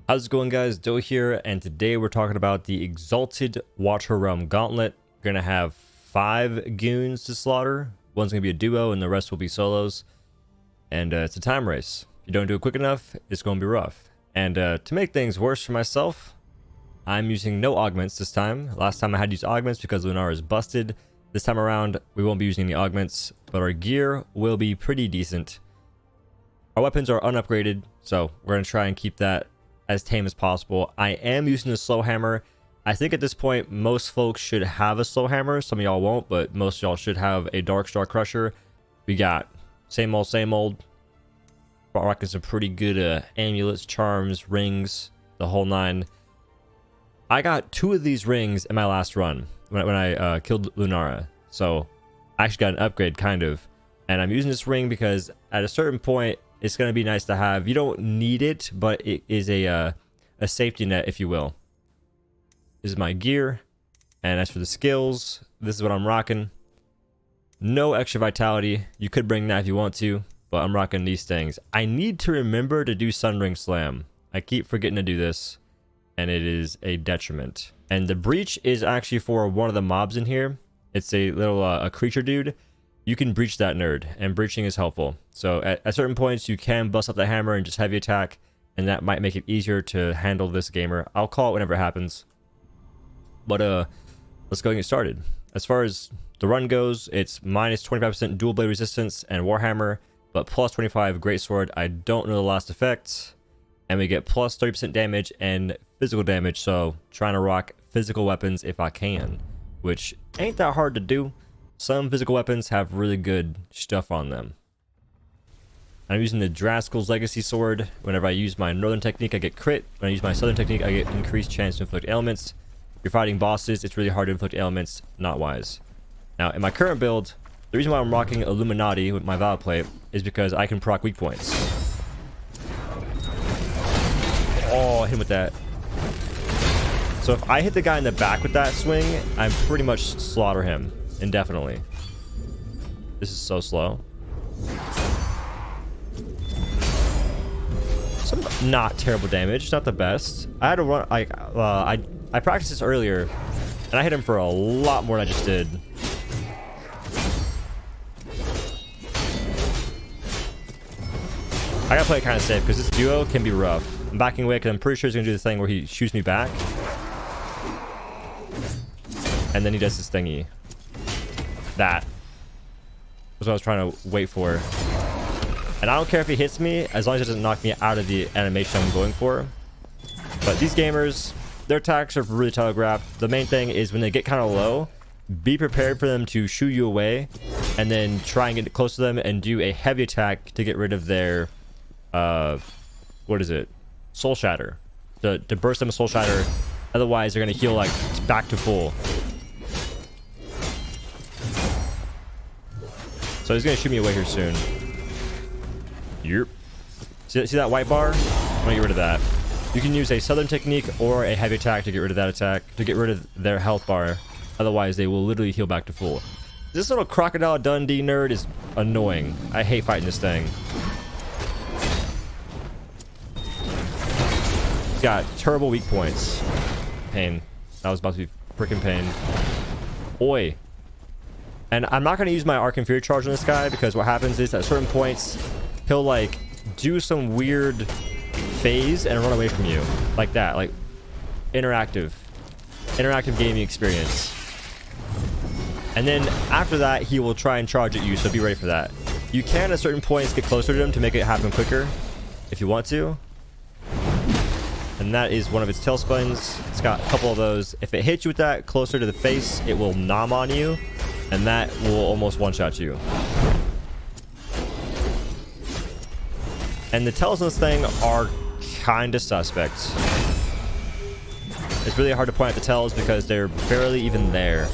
How's it going, guys? Doe here, and today we're talking about the Exalted Water Realm Gauntlet. We're gonna have 5 goons to slaughter. One's gonna be a duo and the rest will be solos, and it's a time race. If you don't do it quick enough, it's gonna be rough. And to make things worse for myself, I'm using no augments this time. Last time I had to use augments because Lunar is busted. This time around we won't be using any augments, but our gear will be pretty decent. Our weapons are unupgraded, so we're gonna try and keep that as tame as possible. I am using the slow hammer. I think at this point most folks should have a slow hammer. Some of y'all won't, but most of y'all should have a Dark Star Crusher. We got same old. Rocking some pretty good amulets, charms, rings, the whole 9. I got 2 of these rings in my last run when I killed Lunara, so I actually got an upgrade kind of. And I'm using this ring because at a certain point it's going to be nice to have. You don't need it, but it is a safety net, if you will. This is my gear. And as for the skills, this is what I'm rocking. No extra vitality. You could bring that if you want to, but I'm rocking these things. I need to remember to do Sunring Slam. I keep forgetting to do this, and it is a detriment. And the breach is actually for one of the mobs in here. It's a little a creature dude. You can breach that nerd, and breaching is helpful. So at certain points you can bust up the hammer and just heavy attack, and that might make it easier to handle this gamer. I'll call it whenever it happens, but let's go and get started. As far as the run goes, it's minus 25% dual blade resistance and warhammer, but plus 25 greatsword. I don't know the last effects, and we get plus 30% damage and physical damage, so trying to rock physical weapons if I can, which ain't that hard to do. Some physical weapons have really good stuff on them. I'm using the Draskull's Legacy Sword. Whenever I use my Northern Technique, I get crit. When I use my Southern Technique, I get increased chance to inflict ailments. If you're fighting bosses, it's really hard to inflict ailments. Not wise. Now, in my current build, the reason why I'm rocking Illuminati with my Valor Plate is because I can proc weak points. Oh, hit him with that. So if I hit the guy in the back with that swing, I'm pretty much slaughter him indefinitely. This is so slow. Some not terrible damage, not the best. I had to run. I practiced this earlier, and I hit him for a lot more than I just did. I gotta play it kind of safe because this duo can be rough. I'm backing away because I'm pretty sure he's gonna do the thing where he shoots me back, and then he does this thingy. That was what I was trying to wait for. And I don't care if he hits me as long as it doesn't knock me out of the animation I'm going for. But these gamers, their attacks are really telegraphed. The main thing is when they get kind of low, be prepared for them to shoo you away, and then try and get close to them and do a heavy attack to get rid of their what is it, soul shatter, to burst them with soul shatter. Otherwise they're gonna heal like back to full. So he's gonna shoot me away here soon. Yep. See that white bar? I'm gonna get rid of that. You can use a Southern Technique or a heavy attack to get rid of that attack, to get rid of their health bar. Otherwise they will literally heal back to full. This little Crocodile Dundee nerd is annoying. I hate fighting this thing. He's got terrible weak points. Pain. That was about to be freaking pain. Oi. And I'm not going to use my Arc Inferior Charge on this guy because what happens is at certain points he'll like do some weird phase and run away from you like that, like interactive gaming experience. And then after that he will try and charge at you, so be ready for that. You can at certain points get closer to him to make it happen quicker if you want to, and that is one of its tail spins. It's got a couple of those. If it hits you with that closer to the face, it will nom on you, and that will almost one-shot you. And the tells on this thing are kind of suspect. It's really hard to point out the tells because they're barely even there.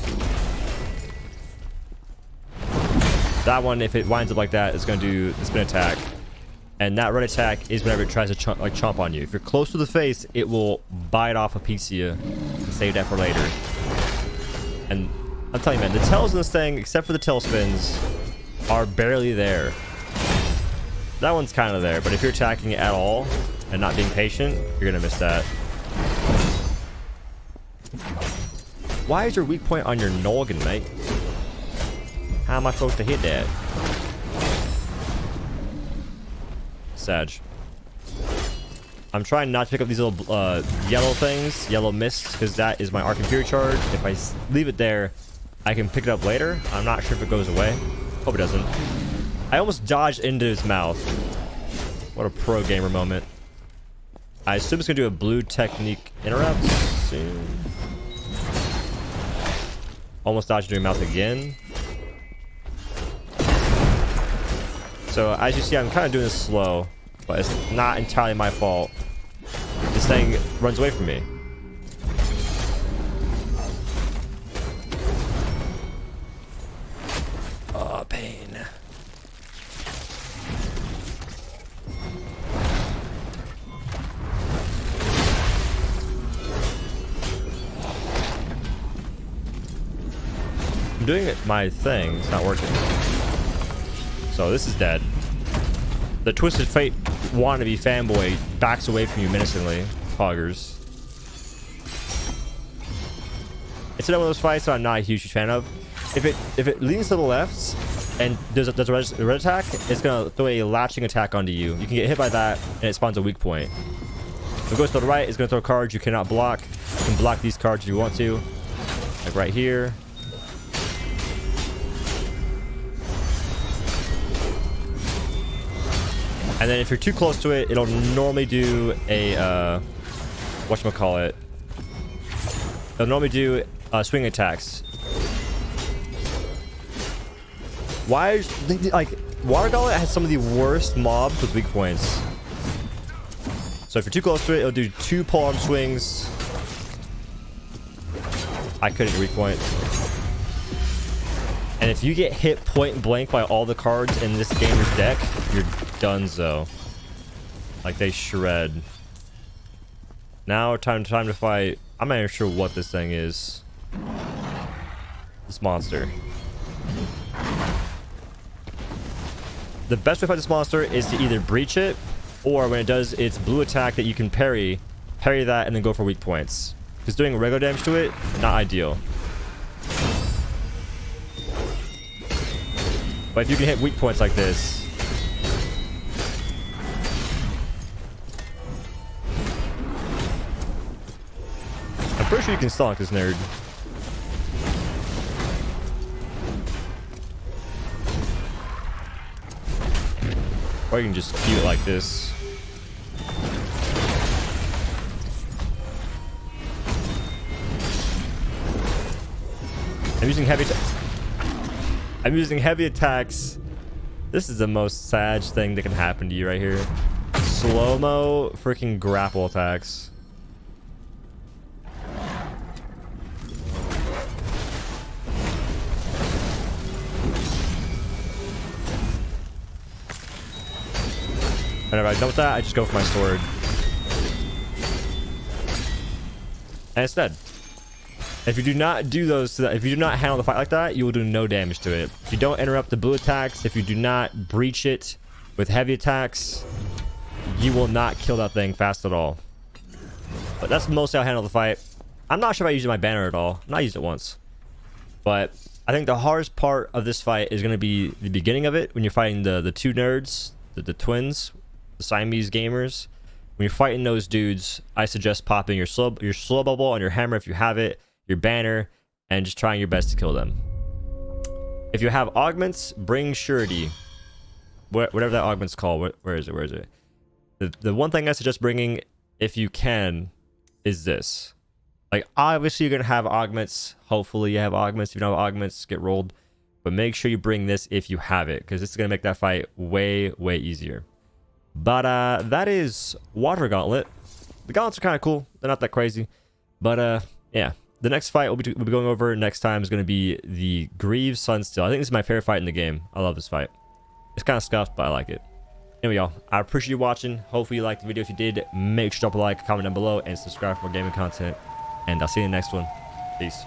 That one, if it winds up like that, it's going to do the spin attack. And that run attack is whenever it tries to chomp on you. If you're close to the face, it will bite off a piece of you and save that for later. And I'm telling you, man, the tells in this thing, except for the tail spins, are barely there. That one's kind of there, but if you're attacking it at all, and not being patient, you're gonna miss that. Why is your weak point on your noggin, mate? How am I supposed to hit that? Sag. I'm trying not to pick up these little yellow things, yellow mists, because that is my Arc and Fury charge. If I leave it there, I can pick it up later. I'm not sure if it goes away. Hope it doesn't. I almost dodged into his mouth. What a pro gamer moment. I assume it's going to do a blue technique interrupt soon. Almost dodged into his mouth again. So as you see, I'm kind of doing this slow, but it's not entirely my fault. This thing runs away from me. Oh, pain. I'm doing it my thing. It's not working. So this is dead. The Twisted Fate wannabe fanboy backs away from you menacingly. Poggers. It's another one of those fights that I'm not a huge fan of. If it leans to the left and does a red attack, it's gonna throw a latching attack onto you. You can get hit by that, and it spawns a weak point. If it goes to the right, it's gonna throw cards you cannot block. You can block these cards if you want to, like right here. And then if you're too close to it, it'll normally do a whatchamacallit. It'll normally do swing attacks. Why is, like, Water Gauntlet has some of the worst mobs with weak points. So if you're too close to it, it'll do 2 pull-arm swings. I couldn't weak point. And if you get hit point blank by all the cards in this gamer's deck, you're donezo. Like, they shred. Now time to fight. I'm not even sure what this thing is. This monster. The best way to fight this monster is to either breach it, or when it does its blue attack that you can parry that and then go for weak points. Because doing regular damage to it, not ideal. But if you can hit weak points like this, I'm pretty sure you can stomp this nerd. Or you can just cue it like this. I'm using heavy attacks. This is the most sad thing that can happen to you right here. Slow-mo freaking grapple attacks. Whenever I'm done with that, I just go for my sword. And it's dead. If you do not do those, if you do not handle the fight like that, you will do no damage to it. If you don't interrupt the blue attacks, if you do not breach it with heavy attacks, you will not kill that thing fast at all. But that's mostly how I handle the fight. I'm not sure if I used my banner at all. I've not used it once. But I think the hardest part of this fight is going to be the beginning of it, when you're fighting the two nerds, the twins, the Siamese gamers. When you're fighting those dudes, I suggest popping your slow bubble on your hammer if you have it, your banner, and just trying your best to kill them. If you have augments, bring surety. Whatever that augment's called. Where is it? The one thing I suggest bringing, if you can, is this. Like, obviously you're gonna have augments. Hopefully you have augments. If you don't have augments, get rolled. But make sure you bring this if you have it, because this is gonna make that fight way easier. But that is Water Gauntlet. The gauntlets are kind of cool. They're not that crazy. But yeah. The next fight we'll be going over next time is going to be the Greaves Sunsteel. I think this is my favorite fight in the game. I love this fight. It's kind of scuffed, but I like it. Anyway, y'all, I appreciate you watching. Hopefully you liked the video. If you did, make sure to drop a like, comment down below, and subscribe for more gaming content. And I'll see you in the next one. Peace.